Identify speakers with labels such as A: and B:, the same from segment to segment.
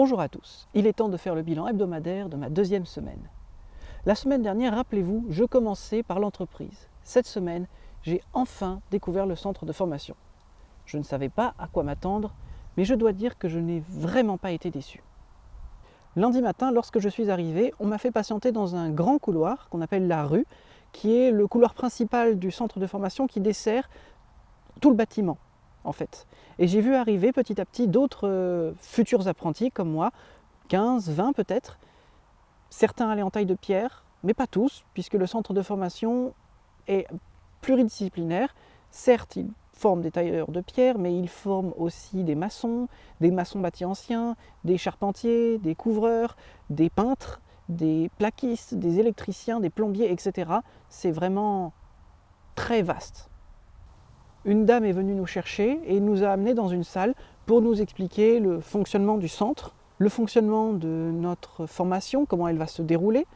A: Bonjour à tous, il est temps de faire le bilan hebdomadaire de ma deuxième semaine. La semaine dernière, rappelez-vous, je commençais par l'entreprise. Cette semaine, j'ai enfin découvert le centre de formation. Je ne savais pas à quoi m'attendre, mais je dois dire que je n'ai vraiment pas été déçu. Lundi matin, lorsque je suis arrivé, on m'a fait patienter dans un grand couloir qu'on appelle la rue, qui est le couloir principal du centre de formation qui dessert tout le bâtiment, en fait. Et j'ai vu arriver petit à petit d'autres futurs apprentis comme moi, 15, 20 peut-être. Certains allaient en taille de pierre, mais pas tous, puisque le centre de formation est pluridisciplinaire. Certes, il forme des tailleurs de pierre, mais il forme aussi des maçons bâtis anciens, des charpentiers, des couvreurs, des peintres, des plaquistes, des électriciens, des plombiers, etc. C'est vraiment très vaste. Une dame est venue nous chercher et nous a amenés dans une salle pour nous expliquer le fonctionnement du centre, le fonctionnement de notre formation, comment elle va se dérouler,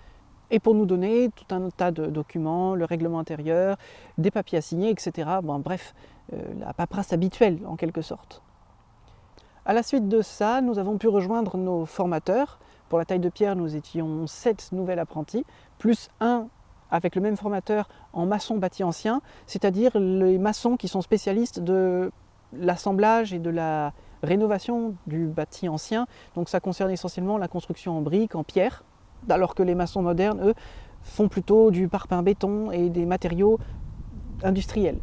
A: et pour nous donner tout un tas de documents, le règlement intérieur, des papiers à signer, etc. Bon, bref, la paperasse habituelle en quelque sorte. À la suite de ça, nous avons pu rejoindre nos formateurs. Pour la taille de pierre, nous étions 7 nouveaux apprentis, plus un avec le même formateur en maçon bâti ancien, c'est-à-dire les maçons qui sont spécialistes de l'assemblage et de la rénovation du bâti ancien. Donc ça concerne essentiellement la construction en briques, en pierre, alors que les maçons modernes, eux, font plutôt du parpaing béton et des matériaux industriels.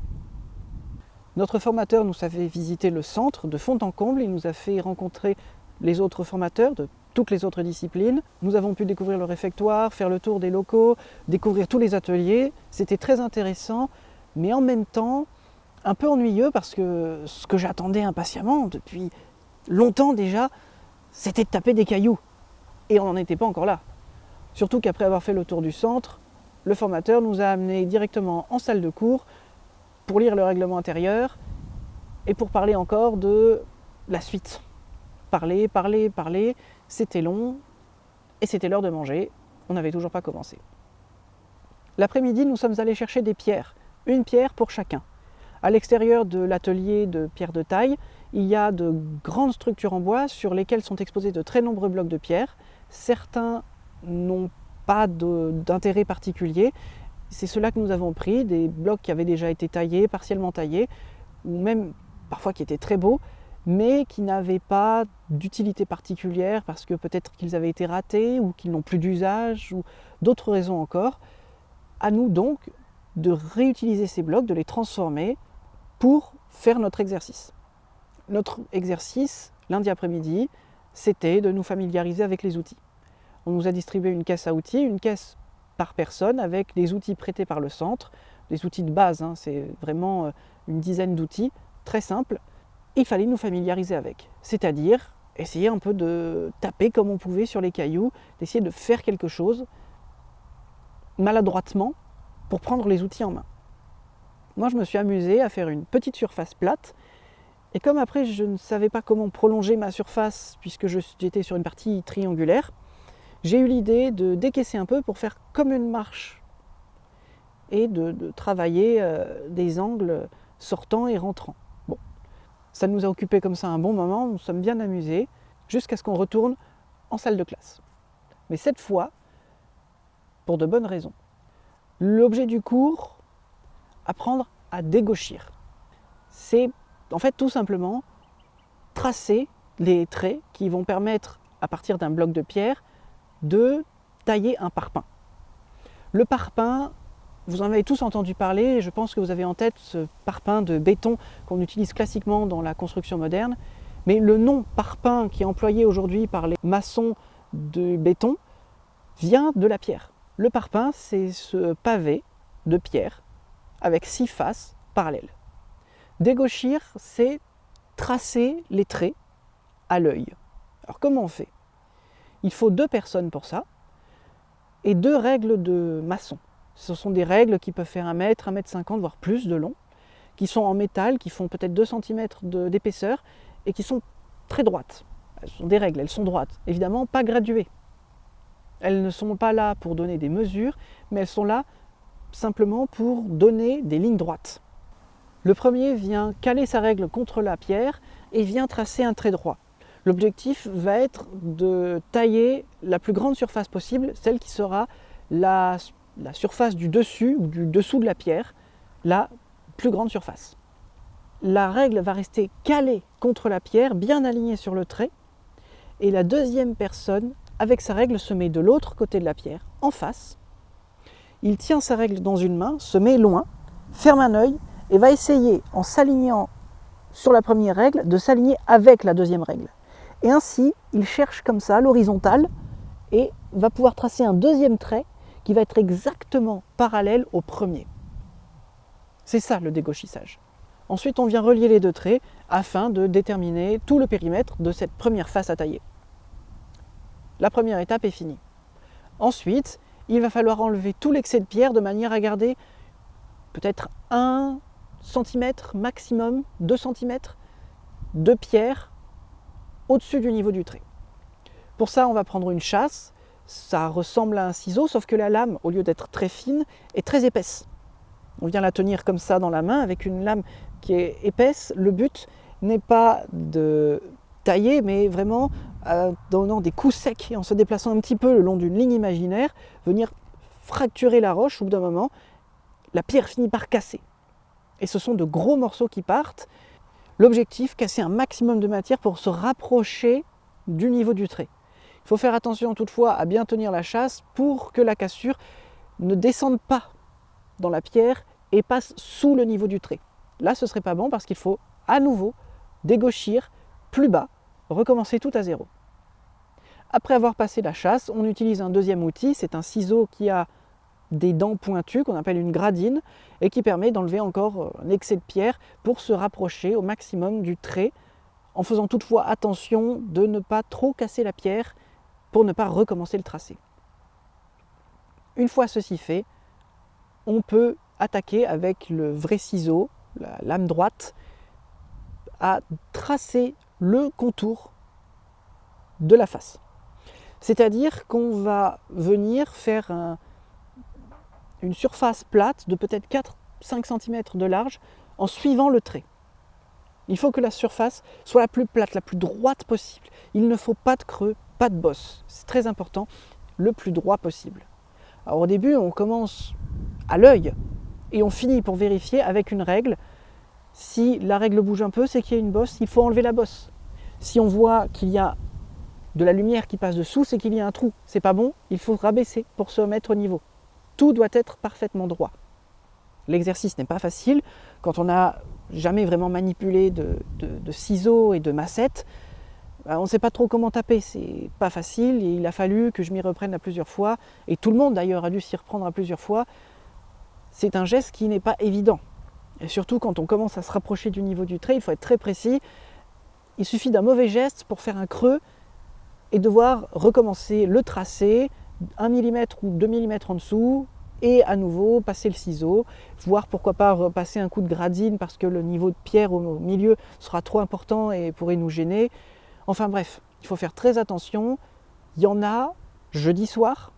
A: Notre formateur nous a fait visiter le centre de fond en comble, il nous a fait rencontrer les autres formateurs de toutes les autres disciplines. Nous avons pu découvrir le réfectoire, faire le tour des locaux, découvrir tous les ateliers. C'était très intéressant, mais en même temps un peu ennuyeux parce que ce que j'attendais impatiemment depuis longtemps déjà, c'était de taper des cailloux. Et on n'en était pas encore là. Surtout qu'après avoir fait le tour du centre, le formateur nous a amenés directement en salle de cours pour lire le règlement intérieur et pour parler encore de la suite. Parler, c'était long et c'était l'heure de manger, on n'avait toujours pas commencé. L'après-midi, nous sommes allés chercher des pierres, une pierre pour chacun. À l'extérieur de l'atelier de pierre de taille, il y a de grandes structures en bois sur lesquelles sont exposés de très nombreux blocs de pierre. Certains n'ont pas d'intérêt particulier. C'est ceux-là que nous avons pris, des blocs qui avaient déjà été taillés, partiellement taillés, ou même parfois qui étaient très beaux, mais qui n'avaient pas d'utilité particulière parce que peut-être qu'ils avaient été ratés ou qu'ils n'ont plus d'usage ou d'autres raisons encore. À nous donc de réutiliser ces blocs, de les transformer pour faire notre exercice. Notre exercice, lundi après-midi, c'était de nous familiariser avec les outils. On nous a distribué une caisse à outils, une caisse par personne avec les outils prêtés par le centre, des outils de base, c'est vraiment une dizaine d'outils, très simples. Il fallait nous familiariser avec, c'est-à-dire essayer un peu de taper comme on pouvait sur les cailloux, d'essayer de faire quelque chose maladroitement pour prendre les outils en main. Moi, je me suis amusé à faire une petite surface plate, et comme après je ne savais pas comment prolonger ma surface puisque j'étais sur une partie triangulaire, j'ai eu l'idée de décaisser un peu pour faire comme une marche et de travailler des angles sortants et rentrants. Bon, ça nous a occupé comme ça un bon moment, nous nous sommes bien amusés, jusqu'à ce qu'on retourne en salle de classe. Mais cette fois, pour de bonnes raisons. L'objet du cours, apprendre à dégauchir. C'est en fait tout simplement tracer les traits qui vont permettre, à partir d'un bloc de pierre, de tailler un parpaing. Le parpaing, vous en avez tous entendu parler, et je pense que vous avez en tête ce parpaing de béton qu'on utilise classiquement dans la construction moderne, mais le nom parpaing qui est employé aujourd'hui par les maçons de béton vient de la pierre. Le parpaing, c'est ce pavé de pierre avec 6 faces parallèles. Dégauchir, c'est tracer les traits à l'œil. Alors comment on fait ? Il faut 2 personnes pour ça, et 2 règles de maçon. Ce sont des règles qui peuvent faire 1 mètre, 1 mètre 50, voire plus de long, qui sont en métal, qui font peut-être 2 cm d'épaisseur, et qui sont très droites. Elles sont des règles, elles sont droites. Évidemment, pas graduées. Elles ne sont pas là pour donner des mesures, mais elles sont là simplement pour donner des lignes droites. Le premier vient caler sa règle contre la pierre et vient tracer un trait droit. L'objectif va être de tailler la plus grande surface possible, celle qui sera la surface du dessus ou du dessous de la pierre, la plus grande surface. La règle va rester calée contre la pierre, bien alignée sur le trait, et la deuxième personne, avec sa règle, se met de l'autre côté de la pierre, en face. Il tient sa règle dans une main, se met loin, ferme un œil et va essayer, en s'alignant sur la première règle, de s'aligner avec la deuxième règle. Et ainsi, il cherche comme ça l'horizontale et va pouvoir tracer un deuxième trait qui va être exactement parallèle au premier. C'est ça le dégauchissage. Ensuite, on vient relier les deux traits afin de déterminer tout le périmètre de cette première face à tailler. La première étape est finie. Ensuite, il va falloir enlever tout l'excès de pierre de manière à garder peut-être 1 cm maximum, 2 cm de pierre au-dessus du niveau du trait. Pour ça, on va prendre une chasse. Ça ressemble à un ciseau, sauf que la lame, au lieu d'être très fine, est très épaisse. On vient la tenir comme ça dans la main avec une lame qui est épaisse. Le but n'est pas de tailler, mais vraiment en donnant des coups secs et en se déplaçant un petit peu le long d'une ligne imaginaire, venir fracturer la roche. Au bout d'un moment, la pierre finit par casser. Et ce sont de gros morceaux qui partent. L'objectif, casser un maximum de matière pour se rapprocher du niveau du trait. Il faut faire attention toutefois à bien tenir la chasse pour que la cassure ne descende pas dans la pierre et passe sous le niveau du trait. Là, ce ne serait pas bon parce qu'il faut à nouveau dégauchir plus bas, recommencer tout à zéro. Après avoir passé la chasse, on utilise un deuxième outil, c'est un ciseau qui a des dents pointues qu'on appelle une gradine et qui permet d'enlever encore un excès de pierre pour se rapprocher au maximum du trait en faisant toutefois attention de ne pas trop casser la pierre pour ne pas recommencer le tracé. Une fois ceci fait, on peut attaquer avec le vrai ciseau, la lame droite, à tracer le contour de la face. C'est-à-dire qu'on va venir faire une surface plate de peut-être 4-5 cm de large en suivant le trait. Il faut que la surface soit la plus plate, la plus droite possible. Il ne faut pas de creux, pas de bosse. C'est très important, le plus droit possible. Alors au début, on commence à l'œil et on finit pour vérifier avec une règle. Si la règle bouge un peu, c'est qu'il y a une bosse, il faut enlever la bosse. Si on voit qu'il y a de la lumière qui passe dessous, c'est qu'il y a un trou. C'est pas bon, il faut rabaisser pour se mettre au niveau. Tout doit être parfaitement droit. L'exercice n'est pas facile. Quand on n'a jamais vraiment manipulé de ciseaux et de massettes, on ne sait pas trop comment taper. C'est pas facile. Et il a fallu que je m'y reprenne à plusieurs fois. Et tout le monde d'ailleurs a dû s'y reprendre à plusieurs fois. C'est un geste qui n'est pas évident. Et surtout quand on commence à se rapprocher du niveau du trait, il faut être très précis. Il suffit d'un mauvais geste pour faire un creux et devoir recommencer le tracé 1 mm ou 2 mm en dessous et à nouveau passer le ciseau, voire pourquoi pas repasser un coup de gradine parce que le niveau de pierre au milieu sera trop important et pourrait nous gêner. Enfin bref, il faut faire très attention. Il y en a, jeudi soir,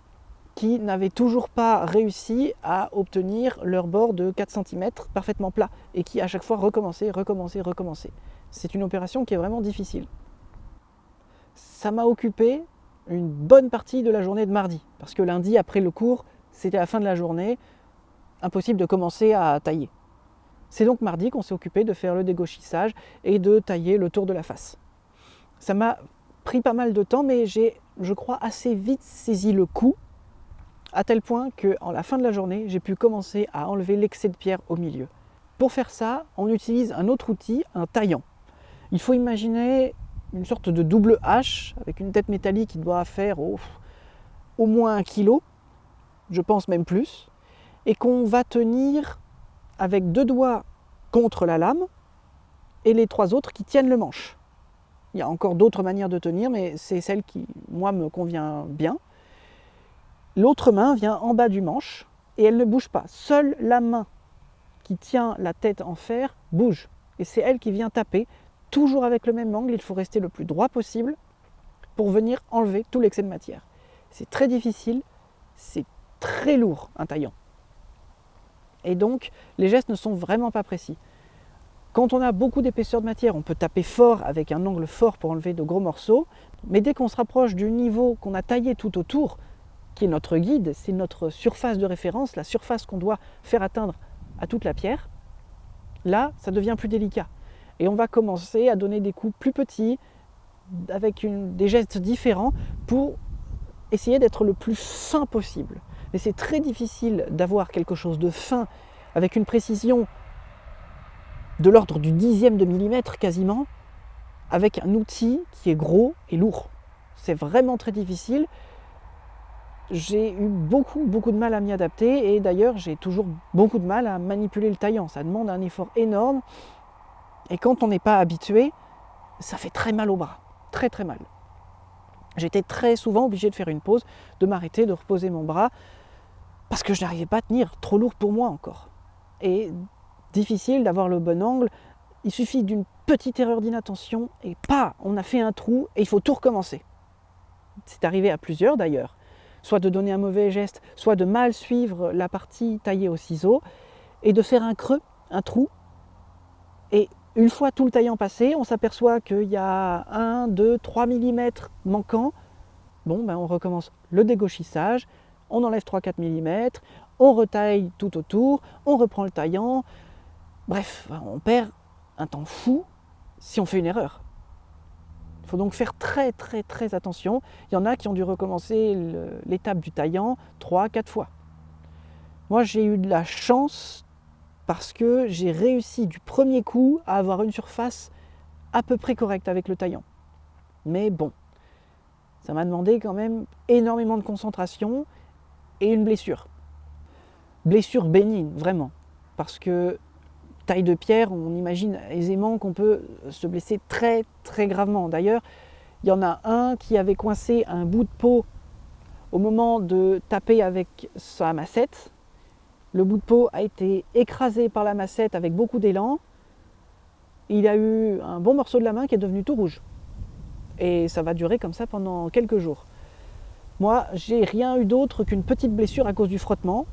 A: qui n'avaient toujours pas réussi à obtenir leur bord de 4 cm parfaitement plat et qui à chaque fois recommençaient. C'est une opération qui est vraiment difficile. Ça m'a occupé une bonne partie de la journée de mardi, parce que lundi, après le cours, c'était la fin de la journée, impossible de commencer à tailler. C'est donc mardi qu'on s'est occupé de faire le dégauchissage et de tailler le tour de la face. Ça m'a pris pas mal de temps, mais j'ai, je crois, assez vite saisi le coup, à tel point qu'en la fin de la journée, j'ai pu commencer à enlever l'excès de pierre au milieu. Pour faire ça, on utilise un autre outil, un taillant. Il faut imaginer une sorte de double hache avec une tête métallique qui doit faire au moins 1 kg, je pense même plus, et qu'on va tenir avec 2 doigts contre la lame et les 3 autres qui tiennent le manche. Il y a encore d'autres manières de tenir, mais c'est celle qui, moi, me convient bien. L'autre main vient en bas du manche et elle ne bouge pas. Seule la main qui tient la tête en fer bouge et c'est elle qui vient taper. Toujours avec le même angle, il faut rester le plus droit possible pour venir enlever tout l'excès de matière. C'est très difficile, c'est très lourd un taillant. Et donc, les gestes ne sont vraiment pas précis. Quand on a beaucoup d'épaisseur de matière, on peut taper fort avec un angle fort pour enlever de gros morceaux, mais dès qu'on se rapproche du niveau qu'on a taillé tout autour, qui est notre guide, c'est notre surface de référence, la surface qu'on doit faire atteindre à toute la pierre, là, ça devient plus délicat. Et on va commencer à donner des coups plus petits, avec des gestes différents, pour essayer d'être le plus fin possible. Mais c'est très difficile d'avoir quelque chose de fin, avec une précision de l'ordre du dixième de millimètre quasiment, avec un outil qui est gros et lourd. C'est vraiment très difficile. J'ai eu beaucoup de mal à m'y adapter, et d'ailleurs j'ai toujours beaucoup de mal à manipuler le taillant. Ça demande un effort énorme, et quand on n'est pas habitué, ça fait très mal au bras, très mal. J'étais très souvent obligé de faire une pause, de m'arrêter, de reposer mon bras, parce que je n'arrivais pas à tenir, trop lourd pour moi encore. Et difficile d'avoir le bon angle, il suffit d'une petite erreur d'inattention, et on a fait un trou, et il faut tout recommencer. C'est arrivé à plusieurs d'ailleurs, soit de donner un mauvais geste, soit de mal suivre la partie taillée au ciseau, et de faire un creux, un trou, et une fois tout le taillant passé, on s'aperçoit qu'il y a 1, 2, 3 mm manquants. Bon, on recommence le dégauchissage, on enlève 3-4 mm, on retaille tout autour, on reprend le taillant. Bref, on perd un temps fou si on fait une erreur. Il faut donc faire très attention. Il y en a qui ont dû recommencer l'étape du taillant 3-4 fois. Moi, j'ai eu de la chance parce que j'ai réussi du premier coup à avoir une surface à peu près correcte avec le taillant. Mais bon, ça m'a demandé quand même énormément de concentration et une blessure. Blessure bénigne, vraiment. Parce que taille de pierre, on imagine aisément qu'on peut se blesser très gravement. D'ailleurs, il y en a un qui avait coincé un bout de peau au moment de taper avec sa massette. Le bout de peau a été écrasé par la massette avec beaucoup d'élan. Il a eu un bon morceau de la main qui est devenu tout rouge. Et ça va durer comme ça pendant quelques jours. Moi, j'ai rien eu d'autre qu'une petite blessure à cause du frottement,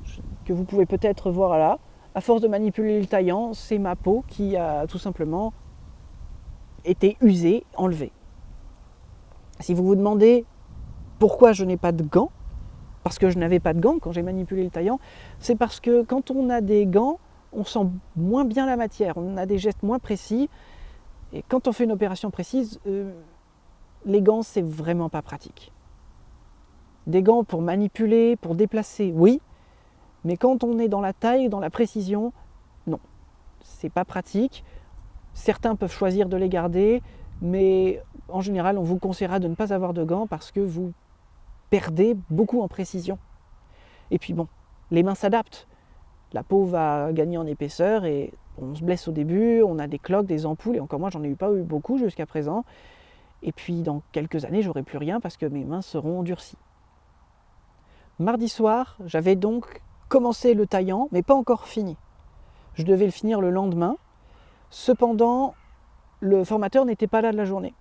A: que vous pouvez peut-être voir là. À force de manipuler le taillant, c'est ma peau qui a tout simplement été usée, enlevée. Si vous vous demandez pourquoi je n'ai pas de gants, parce que je n'avais pas de gants quand j'ai manipulé le taillant, c'est parce que quand on a des gants, on sent moins bien la matière, on a des gestes moins précis, et quand on fait une opération précise, les gants, c'est vraiment pas pratique. Des gants pour manipuler, pour déplacer, oui, mais quand on est dans la taille, dans la précision, non, c'est pas pratique. Certains peuvent choisir de les garder, mais en général, on vous conseillera de ne pas avoir de gants parce que vous perdez beaucoup en précision. Et puis bon, les mains s'adaptent. La peau va gagner en épaisseur et on se blesse au début, on a des cloques, des ampoules, et encore moi j'en ai pas eu beaucoup jusqu'à présent. Et puis dans quelques années, j'aurai plus rien parce que mes mains seront endurcies. Mardi soir, j'avais donc commencé le taillant, mais pas encore fini. Je devais le finir le lendemain. Cependant, le formateur n'était pas là de la journée.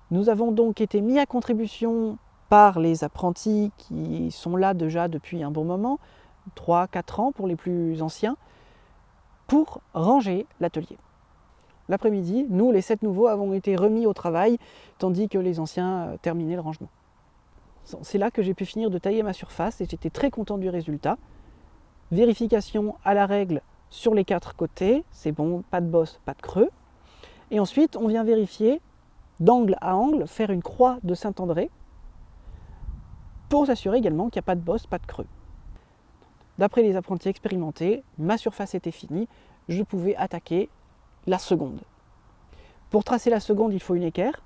A: Nous avons donc été mis à contribution par les apprentis qui sont là déjà depuis un bon moment, 3-4 ans pour les plus anciens, pour ranger l'atelier. L'après-midi, nous, les 7 nouveaux, avons été remis au travail, tandis que les anciens terminaient le rangement. C'est là que j'ai pu finir de tailler ma surface et j'étais très content du résultat. Vérification à la règle sur les 4 côtés, c'est bon, pas de bosse, pas de creux. Et ensuite, on vient vérifier d'angle à angle, faire une croix de Saint-André pour s'assurer également qu'il n'y a pas de bosse, pas de creux. D'après les apprentis expérimentés, ma surface était finie, je pouvais attaquer la seconde. Pour tracer la seconde, il faut une équerre.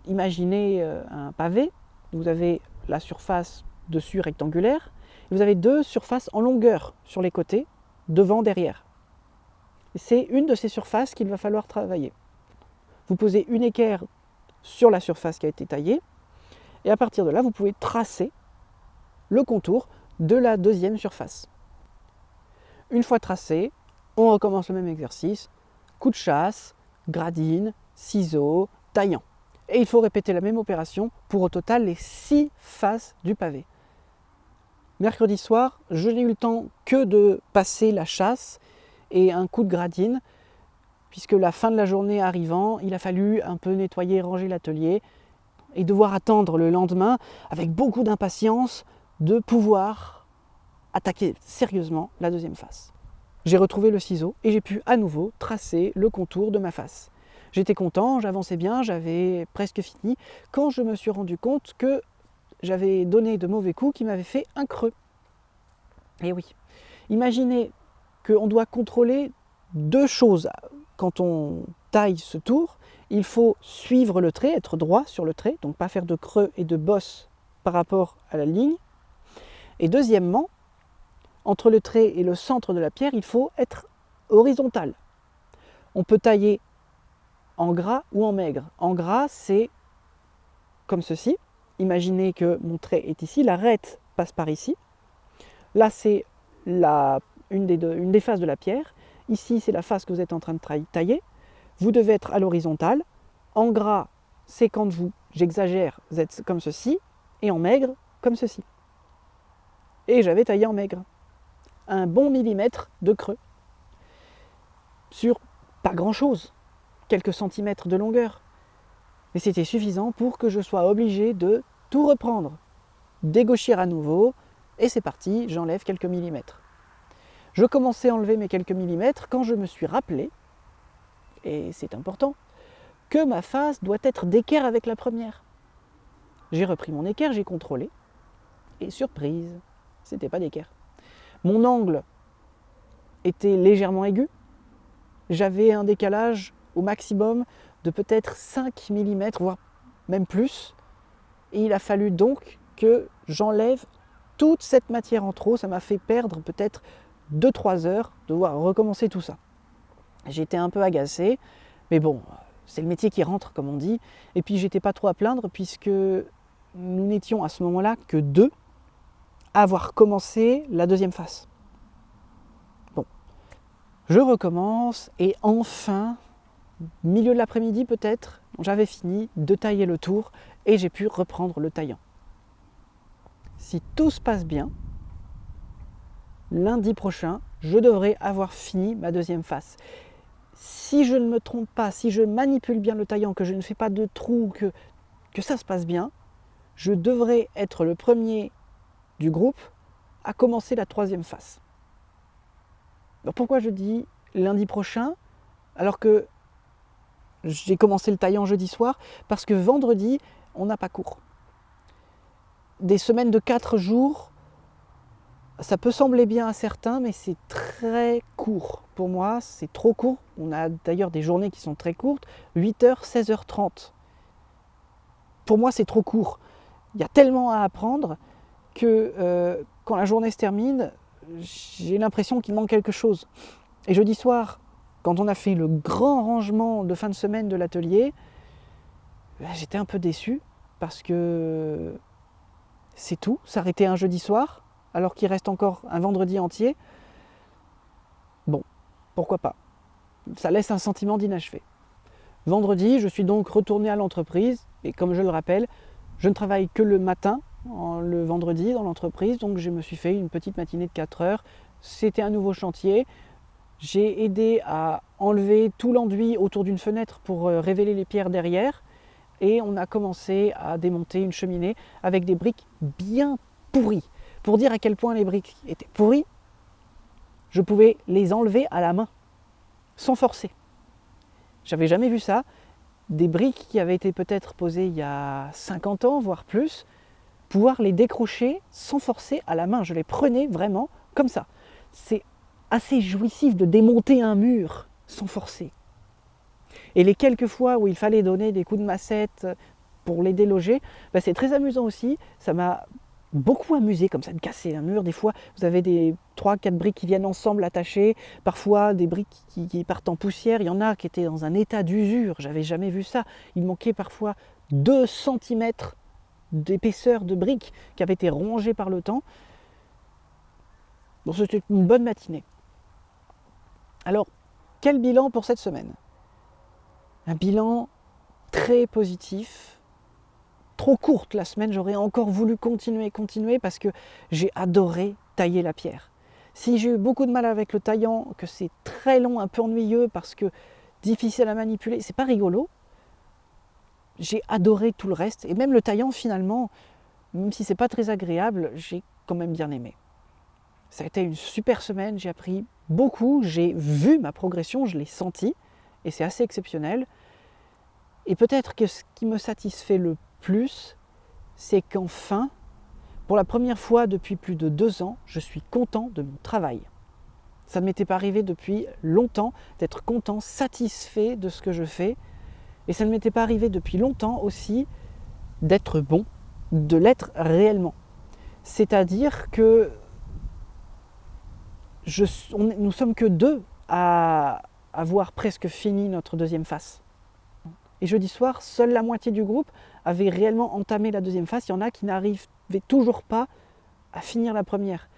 A: Imaginez un pavé, vous avez la surface dessus rectangulaire, et vous avez 2 surfaces en longueur sur les côtés, devant, derrière. C'est une de ces surfaces qu'il va falloir travailler. Vous posez une équerre sur la surface qui a été taillée, et à partir de là, vous pouvez tracer le contour de la deuxième surface. Une fois tracé, on recommence le même exercice, coup de chasse, gradine, ciseaux, taillant. Et il faut répéter la même opération pour au total les 6 faces du pavé. Mercredi soir, je n'ai eu le temps que de passer la chasse et un coup de gradine, puisque la fin de la journée arrivant, il a fallu un peu nettoyer et ranger l'atelier et devoir attendre le lendemain, avec beaucoup d'impatience, de pouvoir attaquer sérieusement la deuxième face. J'ai retrouvé le ciseau et j'ai pu à nouveau tracer le contour de ma face. J'étais content, j'avançais bien, j'avais presque fini, quand je me suis rendu compte que j'avais donné de mauvais coups qui m'avaient fait un creux. Et oui, imaginez qu'on doit contrôler deux choses quand on taille ce tour. Il faut suivre le trait, être droit sur le trait, donc pas faire de creux et de bosses par rapport à la ligne. Et deuxièmement, entre le trait et le centre de la pierre, il faut être horizontal. On peut tailler en gras ou en maigre. En gras, c'est comme ceci. Imaginez que mon trait est ici, l'arête passe par ici. Là, c'est une des faces de la pierre. Ici, c'est la face que vous êtes en train de tailler. Vous devez être à l'horizontale. En gras, c'est quand j'exagère, vous êtes comme ceci. Et en maigre, comme ceci. Et j'avais taillé en maigre. Un bon millimètre de creux. Sur pas grand-chose. Quelques centimètres de longueur. Mais c'était suffisant pour que je sois obligé de tout reprendre. Dégauchir à nouveau. Et c'est parti, j'enlève quelques millimètres. Je commençais à enlever mes quelques millimètres quand je me suis rappelé, et c'est important, que ma face doit être d'équerre avec la première. J'ai repris mon équerre, j'ai contrôlé, et surprise, c'était pas d'équerre. Mon angle était légèrement aigu, j'avais un décalage au maximum de peut-être 5 mm, voire même plus, et il a fallu donc que j'enlève toute cette matière en trop. Ça m'a fait perdre peut-être 2-3 heures de devoir recommencer tout ça. J'étais un peu agacé, mais bon, c'est le métier qui rentre, comme on dit. Et puis j'étais pas trop à plaindre, puisque nous n'étions à ce moment-là que 2 à avoir commencé la deuxième face. Bon, je recommence, et enfin, milieu de l'après-midi peut-être, j'avais fini de tailler le tour, et j'ai pu reprendre le taillant. Si tout se passe bien, lundi prochain, je devrais avoir fini ma deuxième face. Si je ne me trompe pas, si je manipule bien le taillant, que je ne fais pas de trous, que ça se passe bien, je devrais être le premier du groupe à commencer la troisième face. Alors pourquoi je dis lundi prochain, alors que j'ai commencé le taillant jeudi soir? Parce que vendredi, on n'a pas cours. Des semaines de 4 jours, ça peut sembler bien à certains, mais c'est très court. Pour moi, c'est trop court. On a d'ailleurs des journées qui sont très courtes, 8h, 16h30. Pour moi, c'est trop court. Il y a tellement à apprendre que quand la journée se termine, j'ai l'impression qu'il manque quelque chose. Et jeudi soir, quand on a fait le grand rangement de fin de semaine de l'atelier, j'étais un peu déçu parce que c'est tout, s'arrêter un jeudi soir, alors qu'il reste encore un vendredi entier. Bon, pourquoi pas. Ça laisse un sentiment d'inachevé. Vendredi, je suis donc retourné à l'entreprise, et comme je le rappelle, je ne travaille que le matin, le vendredi dans l'entreprise, donc je me suis fait une petite matinée de 4 heures. C'était un nouveau chantier. J'ai aidé à enlever tout l'enduit autour d'une fenêtre pour révéler les pierres derrière. Et on a commencé à démonter une cheminée avec des briques bien pourries. Pour dire à quel point les briques étaient pourries, je pouvais les enlever à la main, sans forcer. J'avais jamais vu ça. Des briques qui avaient été peut-être posées il y a 50 ans, voire plus, pouvoir les décrocher sans forcer à la main. Je les prenais vraiment comme ça. C'est assez jouissif de démonter un mur sans forcer. Et les quelques fois où il fallait donner des coups de massette pour les déloger, c'est très amusant aussi. Ça m'a beaucoup amusé comme ça de casser un mur. Des fois, vous avez des 3-4 briques qui viennent ensemble attachées, parfois des briques qui partent en poussière. Il y en a qui étaient dans un état d'usure, j'avais jamais vu ça. Il manquait parfois 2 cm d'épaisseur de briques qui avaient été rongées par le temps. Bon, c'était une bonne matinée. Alors, quel bilan pour cette semaine? Un bilan très positif. Trop courte la semaine, j'aurais encore voulu continuer parce que j'ai adoré tailler la pierre. Si j'ai eu beaucoup de mal avec le taillant, que c'est très long, un peu ennuyeux parce que difficile à manipuler, c'est pas rigolo. J'ai adoré tout le reste et même le taillant finalement, même si c'est pas très agréable, j'ai quand même bien aimé. Ça a été une super semaine, j'ai appris beaucoup, j'ai vu ma progression, je l'ai senti et c'est assez exceptionnel. Et peut-être que ce qui me satisfait le plus, c'est qu'enfin, pour la première fois depuis plus de 2 ans, je suis content de mon travail. Ça ne m'était pas arrivé depuis longtemps d'être content, satisfait de ce que je fais. Et ça ne m'était pas arrivé depuis longtemps aussi d'être bon, de l'être réellement. C'est-à-dire que nous sommes que 2 à avoir presque fini notre deuxième phase. Et jeudi soir, seule la moitié du groupe avait réellement entamé la deuxième phase. Il y en a qui n'arrivaient toujours pas à finir la première.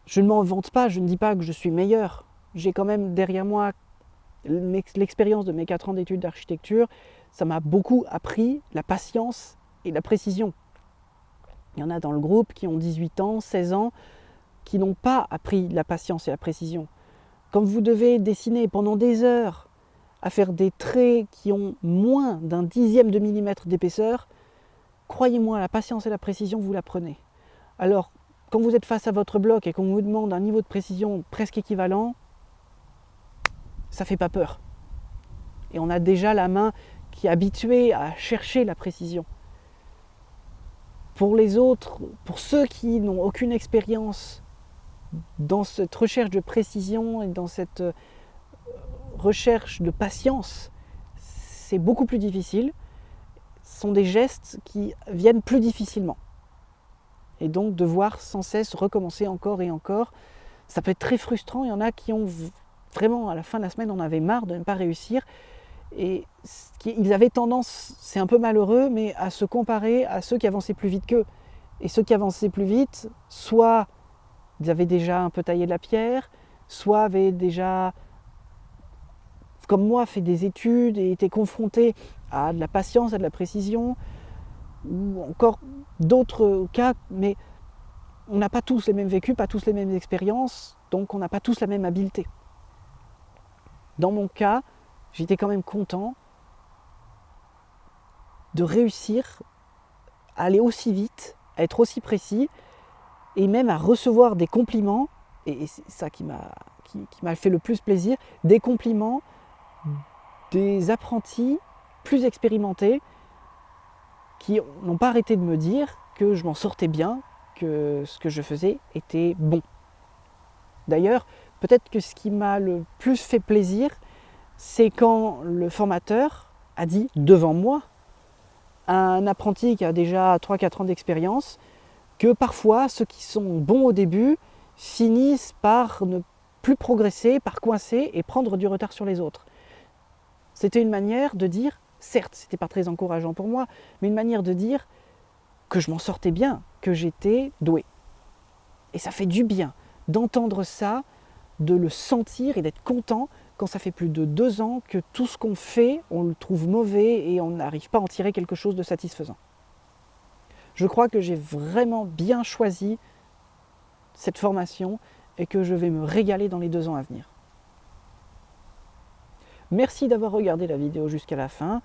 A: Je ne m'en vante pas, je ne dis pas que je suis meilleur. J'ai quand même derrière moi l'expérience de mes 4 ans d'études d'architecture. Ça m'a beaucoup appris la patience et la précision. Il y en a dans le groupe qui ont 18 ans, 16 ans, qui n'ont pas appris la patience et la précision. Quand vous devez dessiner pendant des heures à faire des traits qui ont moins d'un dixième de millimètre d'épaisseur, croyez-moi, la patience et la précision, vous l'apprenez. Alors, quand vous êtes face à votre bloc et qu'on vous demande un niveau de précision presque équivalent, ça ne fait pas peur. Et on a déjà la main qui est habituée à chercher la précision. Pour les autres, pour ceux qui n'ont aucune expérience dans cette recherche de précision et dans cette recherche de patience, c'est beaucoup plus difficile. Ce sont des gestes qui viennent plus difficilement. Et donc devoir sans cesse recommencer encore et encore, ça peut être très frustrant. Il y en a qui ont vraiment, à la fin de la semaine, on avait marre de ne pas réussir. Et ils avaient tendance, c'est un peu malheureux, mais à se comparer à ceux qui avançaient plus vite qu'eux. Et ceux qui avançaient plus vite, soit ils avaient déjà un peu taillé de la pierre, soit avaient déjà, comme moi, fait des études et étaient confrontés à de la patience, à de la précision, ou encore d'autres cas, mais on n'a pas tous les mêmes vécus, pas tous les mêmes expériences, donc on n'a pas tous la même habileté. Dans mon cas, j'étais quand même content de réussir à aller aussi vite, à être aussi précis, et même à recevoir des compliments, et c'est ça qui m'a fait le plus plaisir, des compliments des apprentis plus expérimentés qui n'ont pas arrêté de me dire que je m'en sortais bien, que ce que je faisais était bon. D'ailleurs, peut-être que ce qui m'a le plus fait plaisir, c'est quand le formateur a dit devant moi, un apprenti qui a déjà 3-4 ans d'expérience, que parfois ceux qui sont bons au début finissent par ne plus progresser, par coincer et prendre du retard sur les autres. C'était une manière de dire, certes, c'était pas très encourageant pour moi, mais une manière de dire que je m'en sortais bien, que j'étais doué. Et ça fait du bien d'entendre ça, de le sentir et d'être content quand ça fait plus de 2 ans que tout ce qu'on fait, on le trouve mauvais et on n'arrive pas à en tirer quelque chose de satisfaisant. Je crois que j'ai vraiment bien choisi cette formation et que je vais me régaler dans les 2 ans à venir. Merci d'avoir regardé la vidéo jusqu'à la fin.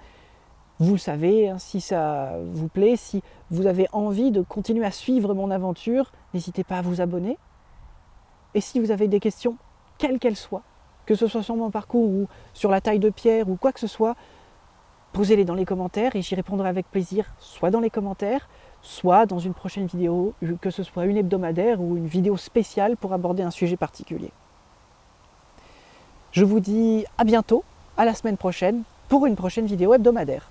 A: Vous le savez, si ça vous plaît, si vous avez envie de continuer à suivre mon aventure, n'hésitez pas à vous abonner. Et si vous avez des questions, quelles qu'elles soient, que ce soit sur mon parcours ou sur la taille de pierre ou quoi que ce soit, posez-les dans les commentaires et j'y répondrai avec plaisir, soit dans les commentaires, soit dans une prochaine vidéo, que ce soit une hebdomadaire ou une vidéo spéciale pour aborder un sujet particulier. Je vous dis à bientôt, à la semaine prochaine, pour une prochaine vidéo hebdomadaire.